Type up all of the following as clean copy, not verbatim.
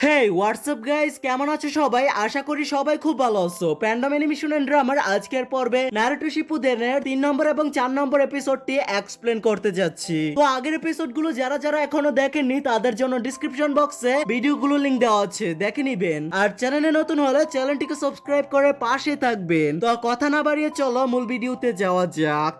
হেই WhatsApp guys, কেমন আছো সবাই? আশা করি সবাই খুব ভালো আছো। প্যান্ডাম অ্যানিমেশন এন্ড ড্রামার আজকের পর্বে নারুটো শিপুদেনের 3 নম্বর এবং 4 নম্বর এপিসোডটি এক্সপ্লেন করতে যাচ্ছি। তো আগের এপিসোডগুলো যারা যারা এখনো দেখেননি তাদের জন্য ডেসক্রিপশন বক্সে ভিডিওগুলো লিংক দেওয়া আছে, দেখে নিবেন। আর চ্যানেলে নতুন হলে চ্যানেলটিকে সাবস্ক্রাইব করে পাশে থাকবেন। তো কথা না বাড়িয়ে চলো মূল ভিডিওতে যাওয়া যাক।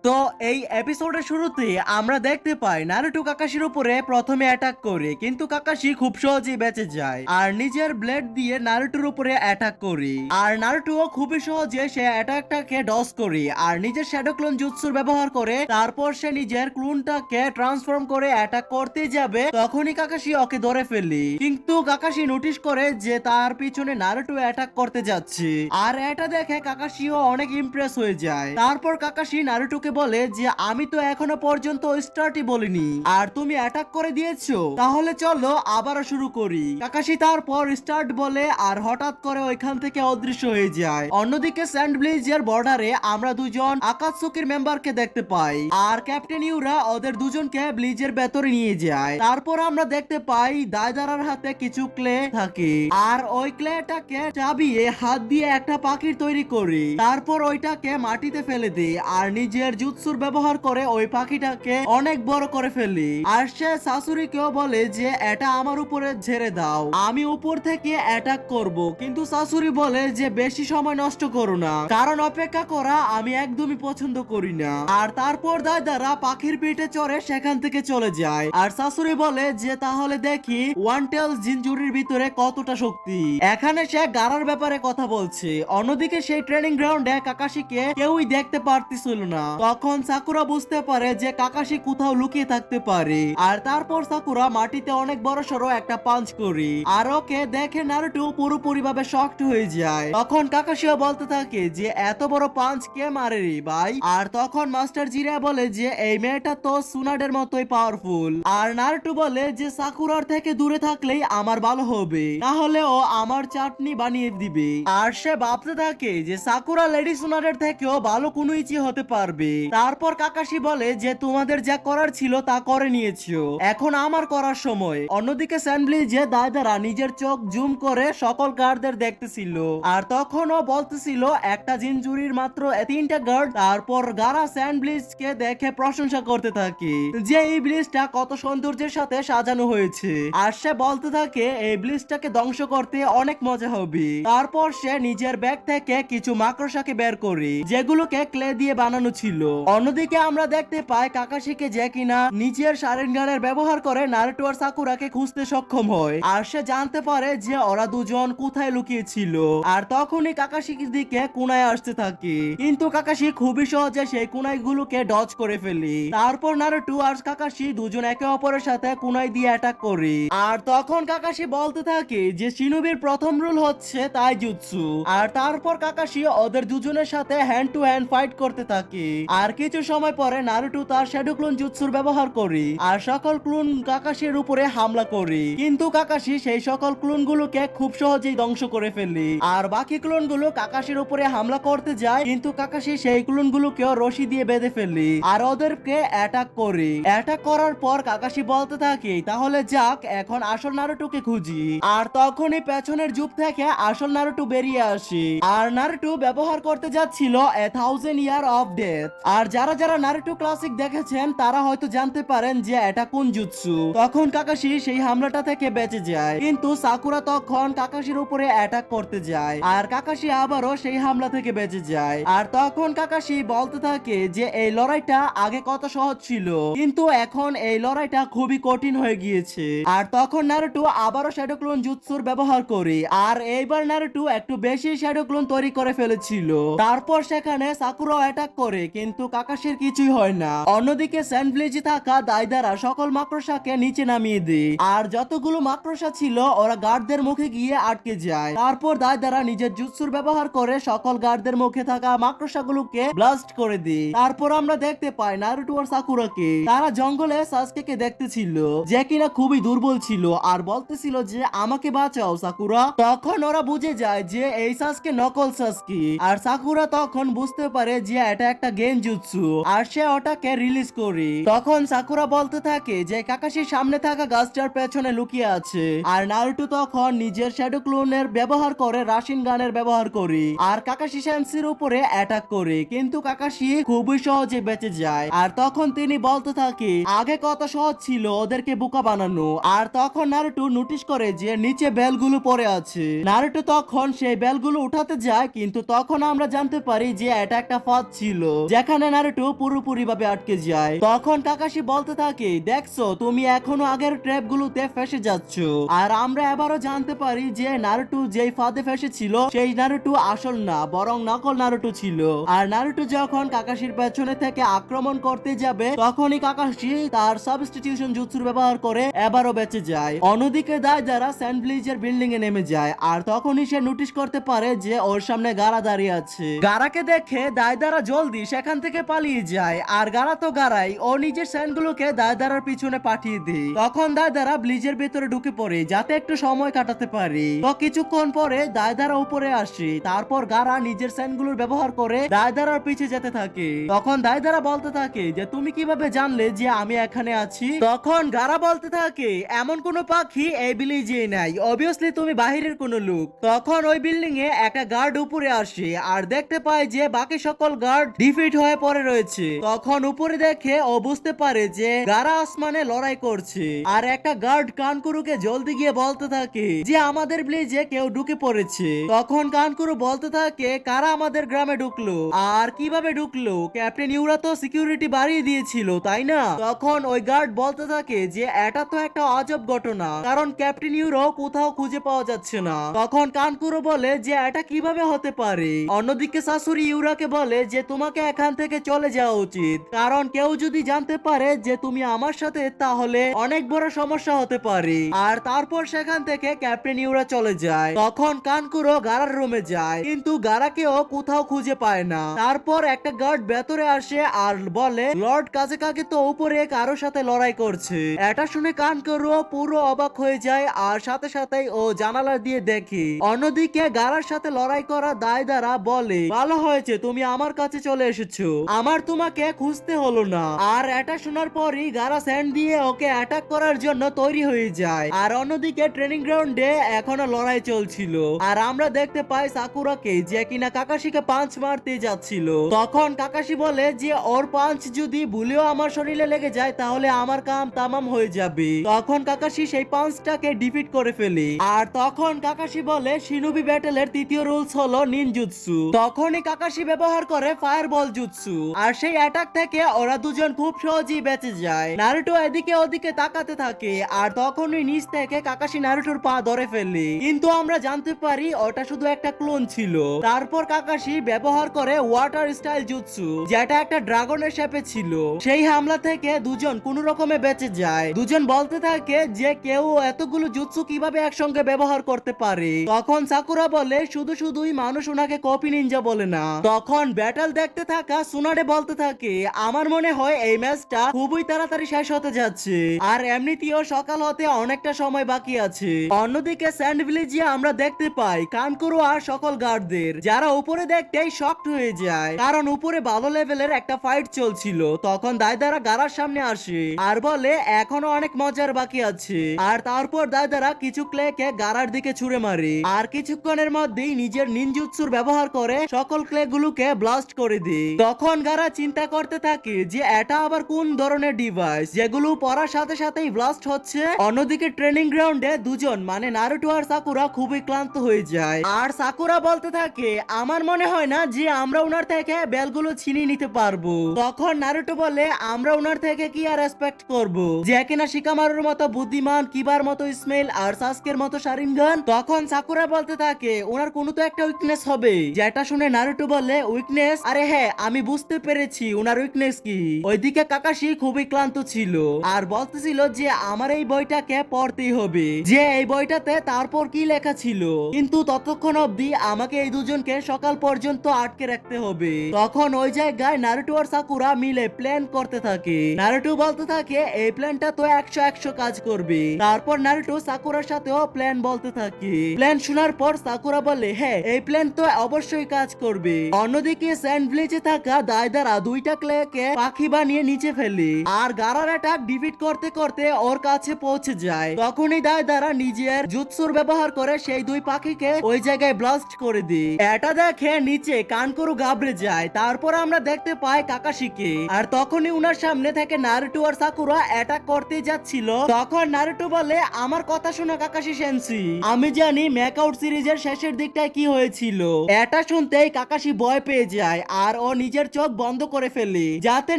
তো এই এপিসোডের শুরুতে আমরা দেখতে পাই নারুটো কাকাশির উপরে প্রথমে অ্যাটাক করে, কিন্তু কাকাশি খুব সহজেই বেঁচে যায় আর নিজের ব্লেড দিয়ে নারুটোর উপরে অ্যাটাক করে। আর নারুটো খুবই সহজে সে অ্যাটাকটাকে ডজ করে আর নিজের শ্যাডো ক্লোন জুৎসুর ব্যবহার করে। তারপর সে নিজের ক্লোনটাকে ট্রান্সফর্ম করে অ্যাটাক করতে যাবে, তখনই কাকাশি ওকে ধরে ফেলে। কিন্তু কাকাশি নোটিস করে যে তার পিছনে নারুটো অ্যাটাক করতে যাচ্ছে, আর এটা দেখে কাকাশিও অনেক ইমপ্রেস হয়ে যায়। তারপর কাকাশি নারুটোকে বলে যে আমি তো এখনো পর্যন্ত স্টার্টই বলিনি আর তুমি অ্যাটাক করে দিয়েছো, তাহলে চলো আবারও শুরু করি। কাকাশি তারপর স্টার্ট বলে আর হঠাৎ করে ওইখান থেকে অদৃশ্য হয়ে যায়। অন্যদিকে স্যান্ড ব্লিজের বর্ডারে আমরা দুজন আকাতসুকির মেম্বারকে দেখতে পাই আর ক্যাপ্টেন ইউরা ওদের দুজনকে ব্লিজের ভেতরে নিয়ে যায়। তারপর আমরা দেখতে পাই দায়দারার হাতে কিছু ক্লে থাকে আর ওই ক্লেটাকে চাবিয়ে হাত দিয়ে একটা পাখির তৈরি করে তারপর ওইটাকে মাটিতে ফেলে দেয় আর নিজের জুৎসুর ব্যবহার করে ওই পাখিটাকে অনেক বড় করে ফেলে। আর সে শাশুড়িকেও বলে যে এটা আমার উপরে ঝেড়ে দাও, আমি উপর থেকে অ্যাটাক করব। কিন্তু শাশুড়ি বলে যে বেশি সময় নষ্ট করো না, কারণ অপেক্ষা করা আমি একদমই পছন্দ করি না। আর তারপর দাদারা পাখির পিঠে চড়ে সেখান থেকে চলে যায় আর শাশুড়ি বলে যে তাহলে দেখি ওয়ান টেল জিনজুরির ভিতরে কতটা শক্তি। এখানে সে গারার ব্যাপারে কথা বলছে। অন্যদিকে সেই ট্রেনিং গ্রাউন্ডে কাকাশিকে কেউই দেখতে পারতেছিল না। তখন সাকুরা বুঝতে পারে যে কাকাশি কোথাও লুকিয়ে থাকতে পারে আর তারপর সাকুরা মাটিতে অনেক বড় সড়ো একটা পাঞ্চ করে আর ওকে দেখে নারুটো পুরোপুরি ভাবে শকড হয়ে যায়। তখন কাকাশিও বলতে থাকে যে এত বড় পাঞ্চ কে মারে রে ভাই? আর তখন মাস্টার জিরা বলে যে এই মেয়েটা তো সুনাডের মতোই পাওয়ারফুল। আর নারুটো বলে যে সাকুরার থেকে দূরে থাকলেই আমার ভালো হবে, তাহলে ও আমার চাটনি বানিয়ে দিবে। আর সে ভাবতে থাকে যে সাকুরা লেডি সুনাডের থেকেও ভালো কোনো ইচি হতে পারবে। তারপর কাকাশি বলে যে তোমাদের যা করার ছিল তা করে নিয়েছো, এখন আমার করার সময়। অন্যদিকে স্যান্ডলি যে দায়দারা নিজের চোখ জুম করে সকল গার্ডদের দেখতেছিল আর তখন ও বলতেছিল একটা জিনজুরির মাত্র 3টা গার্ড। তারপর গারা স্যান্ডব্লিজকে দেখে প্রশংসা করতে থাকে যে এই ব্লিজটা কত সৌন্দর্যের সাথে সাজানো হয়েছে আর সে বলতে থাকে এই ব্লিজটাকে ধ্বংস করতে অনেক মজা হবে। তারপর সে নিজের ব্যাগ থেকে কিছু মাকড়সাকে বের করে যেগুলোকে ক্লে দিয়ে বানানো ছিল। অন্যদিকে আমরা দেখতে পাই কাকাশিকে যে কিনা নিজের শারিনগানের ব্যবহার করে নারুটো আর সাকুরাকে খুঁজতে সক্ষম হয় আর সে জানতে পারে যে ওরা দুজন কোথায় লুকিয়ে ছিল। আর তখনই কাকাশির দিকে কুনায় আসতে থাকে, কিন্তু কাকাশি খুবই সহজে সেই কুনাইগুলোকে ডজ করে ফেলে। তারপর নারুটো আর কাকাশি দুজন একে অপরের সাথে কুনাই দিয়ে অ্যাটাক করে। আর তখন কাকাশি বলতে থাকে যে শিনোবির প্রথম রুল হচ্ছে তাইজুৎসু। আর তারপর কাকাশি ওদের দুজনের সাথে হ্যান্ড টু হ্যান্ড ফাইট করতে থাকে। আর কিছু সময় পরে নারুটো তার শ্যাডো ক্লোন জুৎসুর ব্যবহার করে আর সকল ক্লোন কাকাশির উপরে হামলা করে, কিন্তু কাকাশি সেই সকল ক্লোন গুলোকে খুব সহজেই ধ্বংস করে ফেলে। আর বাকি ক্লোন গুলো কাকাশির উপরে হামলা করতে যায়, কিন্তু কাকাশি সেই ক্লোন গুলোকেও রশি দিয়ে বেঁধে ফেলে আর ওদেরকে অ্যাটাক করে। অ্যাটাক করার পর কাকাশি বলতে থাকে তাহলে যাক এখন আসল নারুটোকে খুঁজি। আর তখনই পেছনের যুগ থেকে আসল নারুটো বেরিয়ে আসে আর নারুটো ব্যবহার করতে যাচ্ছিল 1000 ইয়ার অফ ডেথ। আর যারা যারা নারুটো ক্লাসিক দেখেছেন তারা হয়তো জানতে পারেন যে এটা কোন জুৎসু। তখন কাকাশি সেই হামলাটা থেকে বেঁচে যায়, কিন্তু সাকুরা তখন কাকাশির উপরে অ্যাটাক করতে যায় আর কাকাশি আবারও সেই হামলা থেকে বেঁচে যায়। আর তখন কাকাশি বলতে থাকে যে এই লড়াইটা আগে কত সহজ ছিল, কিন্তু এখন এই লড়াইটা খুবই কঠিন হয়ে গিয়েছে। আর তখন নারুটো আবারও শ্যাডো ক্লোন জুৎসুর ব্যবহার করে আর এইবার নারুটো একটু বেশি শ্যাডো ক্লোন তৈরি করে ফেলেছিল। তারপর সেখানে সাকুরা অ্যাটাক করে, কিন্তু কাকাশির কিছুই হয় না। অন্যদিকে স্যান্ডব্লিজে থাকা দায়দারা সকল মাকড়সাকে নিচে নামিয়ে দেয় আর যতগুলো মাকড়সা ছিল ওরা গার্ডদের মুখে গিয়ে আটকে যায়। তারপর দায়দারা নিজের জুৎসুর ব্যবহার করে সকল গার্ডদের মুখে থাকা মাকড়সাগুলোকে ব্লাস্ট করে দেয়। তারপর আমরা দেখতে পাই নারুটো আর সাকুরাকে। তারা জঙ্গলে সাসকেকে দেখতেছিল যে কিনা খুবই দুর্বল ছিল আর বলতেছিল যে আমাকে বাঁচাও সাকুরা। তখন ওরা বুঝে যায় যে এই সাসকে নকল সাসকে। আর সাকুরা তখন বুঝতে পারে যে এটা একটা গেঞ্জ নিনজুৎসু আর সে ওটাকে রিলিজ করে। তখন সাকুরা বলতে থাকে যে কাকাশির সামনে থাকা গাছটার পেছনে লুকিয়ে আছে। আর নারুটো তখন নিজের শ্যাডো ক্লোনের ব্যবহার করে রাশিন গানের ব্যবহার করে আর কাকাশি সেন্সির উপরে অ্যাটাক করে, কিন্তু কাকাশি খুবই সহজে বেঁচে যায়। আর তখন তিনি বলতে থাকে আগে কত সহজ ছিল ওদেরকে বোকা বানানো। আর তখন নারুটো নোটিশ করে যে নিচে বেলগুলো পড়ে আছে। নারুটো তখন সেই বেলগুলো উঠাতে যায়, কিন্তু তখন আমরা জানতে পারি যে এটা একটা ফাঁদ ছিল যেখানে নারুটো পুরোপুরি ভাবে আটকে যায়। তখন কাকাশি বলতে থাকে দেখছো তুমি এখনো আগের ট্র্যাপ গুলোতে ফেসে যাচ্ছ। আর আমরা এবারও জানতে পারি যে নারুটো যেই ফাঁদে ফেসেছিল সেই নারুটো আসল না বরং নকল নারুটো ছিল। আর নারুটো যখন কাকাশির পেছনে থেকে আক্রমণ করতে যাবে তখনই কাকাশি তার সাবস্টিটিউশন জুৎসুর ব্যবহার করে এবারও বেঁচে যায়। অন্যদিকে দাইদারা স্যান্ডব্লিজের বিল্ডিং এ নেমে যায় আর তখনই সে নোটিশ করতে পারে যে ওর সামনে গারা দাঁড়িয়ে আছে। গারাকে দেখে দাইদারা জলদি সেখান থেকে পালিয়ে যায়। আর গারা তো গারাই, ও নিজের স্যান্ডগুলোকে দাইদারার পিছনে পাঠিয়ে দেয়। তখন দাইদারা ব্লিজের ভেতরে ঢুকে পড়ে যাতে একটু সময় কাটাতে পারে। তো কিছুক্ষণ পরে দাইদারা উপরে আসে। তারপর গারা নিজের স্যান্ডগুলোর ব্যবহার করে দাইদারার পিছে যেতে থাকে। তখন দাইদারা বলতে থাকে যে তুমি কিভাবে জানলে যে আমি এখানে আছি? তখন গারা বলতে থাকে এমন কোন পাখি এই ভিলেজে নাই, অবভিয়াসলি তুমি বাহিরের কোন লোক। তখন ওই বিল্ডিং এ একটা গার্ড উপরে আসে আর দেখতে পায় যে বাকি সকল গার্ড ডিফিট হয়ে পড়ে রয়েছে। তখন উপরে দেখে ও বুঝতে পারে যে গারা আসমানে লড়াই করছে। আর একটা গার্ড কানকুরুকে জলদি গিয়ে বলতে থাকে যে আমাদের ভিলেজে কেউ ঢুকে পড়েছে। তখন কানকুরু বলতে থাকে কারা আমাদের গ্রামে ঢুকলো আর কিভাবে ঢুকলো? ক্যাপ্টেন ইউরা তো সিকিউরিটি বাড়িয়ে দিয়েছিল তাই না? তখন ওই গার্ড বলতে থাকে যে এটা তো একটা আজব ঘটনা, কারণ ক্যাপ্টেন ইউরো কোথাও খুঁজে পাওয়া যাচ্ছে না। তখন কানকুরো বলে যে এটা কিভাবে হতে পারে। অন্যদিকে শাশুড়ি ইউরাকে বলে যে তোমাকে এখান থেকে চলে যাওয়া উচিত, কারণ কেউ যদি জানতে পারে যে তুমি আমার সাথে তাহলে অনেক বড় সমস্যা হতে পারে। আর তারপর সেখান থেকে ক্যাপ্টেন ইউরা চলে যায়। তখন কানকুরো গারার রুমে যায়, কিন্তু গারাকেও কোথাও খুঁজে পায় না। তারপর একটা গার্ড ভেতরে আসে আর বলে লর্ড কাজেকাকে তো উপরে কারোর সাথে লড়াই করছে। এটা শুনে কানকুরো পুরো অবাক হয়ে যায় আর সাথে সাথেই ও জানালা দিয়ে দেখে। অন্যদিকে গারার সাথে লড়াই করা দাইদারা বলে ভালো হয়েছে তুমি আমার কাছে চলে এসেছো, আমার তোমাকে খুঁজতে হলো না। আর এটা শোনার পরই গারা স্যান্ড দিয়ে ওকে অ্যাটাক করার জন্য তৈরি হয়ে যায়। আর অন্যদিকে ট্রেনিং গ্রাউন্ডে এখনো লড়াই চলছিল আর আমরা দেখতে পাই সাকুরাকে যে কিনা কাকাশিকে পাঞ্চ মারতে যাচ্ছিল। তখন কাকাশি বলে যে ওর পাঞ্চ যদি ভুলেও আমার শরীরে লেগে যায় তাহলে আমার কাম তামাম হয়ে যাবে। তখন কাকাশি সেই পাঞ্চটাকে ডিফিট করে ফেলে। আর তখন কাকাশি বলে শিনোবি ব্যাটেলের তৃতীয় রুলস হলো নিনজুৎসু। তখনই কাকাশি ব্যবহার করে ফায়ারবল জুৎসু আর সেই অ্যাটাক থেকে ওরা দুজন খুব সহজেই বেঁচে যায়। নারুটো এদিকে ওদিকে তাকাতে থাকে আর তখনই নিচ থেকে কাকাশি নারুটোর পা ধরে ফেলে, কিন্তু আমরা জানতে পারি ওটা শুধু একটা ক্লোন ছিল। তারপর কাকাশি ব্যবহার করে ওয়াটার স্টাইল জুৎসু যেটা একটা ড্রাগনের শেপে ছিল। সেই হামলা থেকে দুজন কোন রকমে বেঁচে যায়। দুজন বলতে থাকে যে কেউ এতগুলো জুৎসু কিভাবে একসঙ্গে ব্যবহার করতে পারে। তখন সাকুরা বলে শুধু শুধুই মানুষ ওনাকে কপি নিনজা বলে না। তখন ব্যাটল দেখতে থাকা সুনাডে বলতে থাকে আমার মনে হয় এই ম্যাচটা খুবই তাড়াতাড়ি শেষ হতে যাচ্ছে আর এমনিতেও সকাল হতে অনেকটা সময় বাকি আছে। অন্যদিকে স্যান্ড ভিলেজে আমরা দেখতে পাই কানকুরো আর সকল গার্ডদের, যারা উপরে দেখতেই শকড হয়ে যায় কারণ উপরে ভালো লেভেলের একটা ফাইট চলছিল। তখন দাইদারা গারার সামনে আসে আর বলে এখনো অনেক মজার বাকি আছে। আর তারপর দাইদারা কিছু ক্লেকে গারার দিকে ছুঁড়ে মারে আর কিছুক্ষণের মধ্যেই নিজের নিনজুৎসুর ব্যবহার করে সকল ক্লে গুলোকে ব্লাস্ট করে দেয়। তখন গারা চিন্তা করতে থাকে যে এটা আবার কোন ধরনের ডিভাইস যেগুলো পড়ার সাথে সাথেই ব্লাস্ট হচ্ছে। অন্যদিকে ট্রেনিং গ্রাউন্ডে দুজন মানে নারুটো আর সাকুরা খুবই ক্লান্ত হয়ে যায় আর সাকুরা বলতে থাকে আমার মনে হয় না যে আমরা ওনার থেকে বেলগুলো ছিনিয়ে নিতে পারবো। তখন নারুটো বলে আমরা ওনার থেকে কি আর এক্সপেক্ট করব, যে কিনা শিকামারুর মতো বুদ্ধিমান, কিবার মতো স্মেল আর সাসকের মতো শারিনগান। তখন সাকুরা বলতে থাকে ওনার কোনো তো একটা উইকনেস হবে। যেটা শুনে নারুটো বলে উইকনেস? আরে হ্যাঁ আমি বুঝতে পেরেছি ওনার উইকনেস কি। ওইদিকে কাকাশি খুবই ক্লান্ত ছিল আর বলতেছিল যে আমার এই বইটাকে পড়তেই হবে, যে এই বইটাতে তারপর কি লেখা ছিল, কিন্তু ততক্ষণ অবধি আমাকে এই দুজনকে সকাল পর্যন্ত আটকে রাখতে হবে। তখন ওই জায়গায় নারুটো আর সাকুরা মিলে প্ল্যান করতে থাকে। নারুটো বলতে থাকে এই প্ল্যানটা তো 100 কাজ করবে। তারপর নারুটো সাকুরার সাথেও প্ল্যান বলতে থাকে। প্ল্যান শোনার পর সাকুরা বলে হ্যাঁ এই প্ল্যান তো অবশ্যই কাজ করবে। অন্যদিকে স্যান্ড ভিলেজে থাকা থাকা দায়দারা দুইটা ক্লেকে পাখি বানিয়ে নিচে ফেলি আর গারার অ্যাটাক ডিফিট করতে করতে ওর কাছে পৌঁছে যায়। তখনই দায়দারা নিজের জুৎসুর ব্যবহার করে সেই দুই পাখিকে ওই জায়গায় ব্লাস্ট করে দিই। এটা দেখে নিচে কানকুরু ঘাবড়ে যায়। তারপর আমরা দেখতে পাই কাকাশিকে, আর তখনই উনার সামনে থেকে নারুটো আর সাকুরা অ্যাটাক করতে যাচ্ছিল। তখন নারুটো বলে, আমার কথা শোনো কাকাশি সেন্সি, আমি জানি ম্যাকআউট সিরিজের শেষের দিকটায় কি হয়েছিল। এটা শুনতেই কাকাশি ভয় পেয়ে যায় আর ও নিজের চোখ বন্ধ করে ফেলে যাতে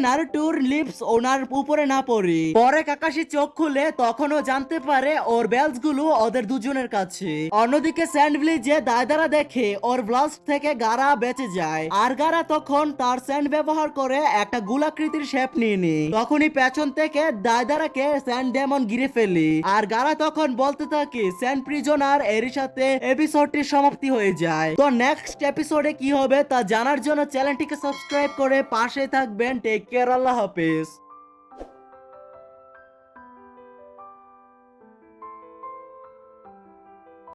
নারুটোর লিপস ওনার উপরে না পড়ে। পরে কাকাশি চোখ খুলে তখন ও জানতে পারে ওর বেলস গুলো ওদের দুজনের কাছে। অন্যদিকে স্যান্ডভিজে দায়দারা দেখে ওর ব্লাস্ট থেকে গারা বেঁচে যায় আর গারা তখন তার স্যান্ড ব্যবহার করে একটা গোলাকৃতির শেপ নিয়ে নেয়। তখনই পেছন থেকে দায়দারাকে স্যান্ড ডেমন ঘিরে ফেলে আর গারা তখন বলতে থাকে স্যান্ড প্রিজনার, এর সাথে এপিসোডটির সমাপ্তি হয়ে যায়। তো নেক্সট এপিসোডে কি হবে তা জানার জন্য চ্যানেলটিকে সাবস্ক্রাইব করে পাশে থাকবেন। টেক কেয়ার, আল্লাহ হাফেজ।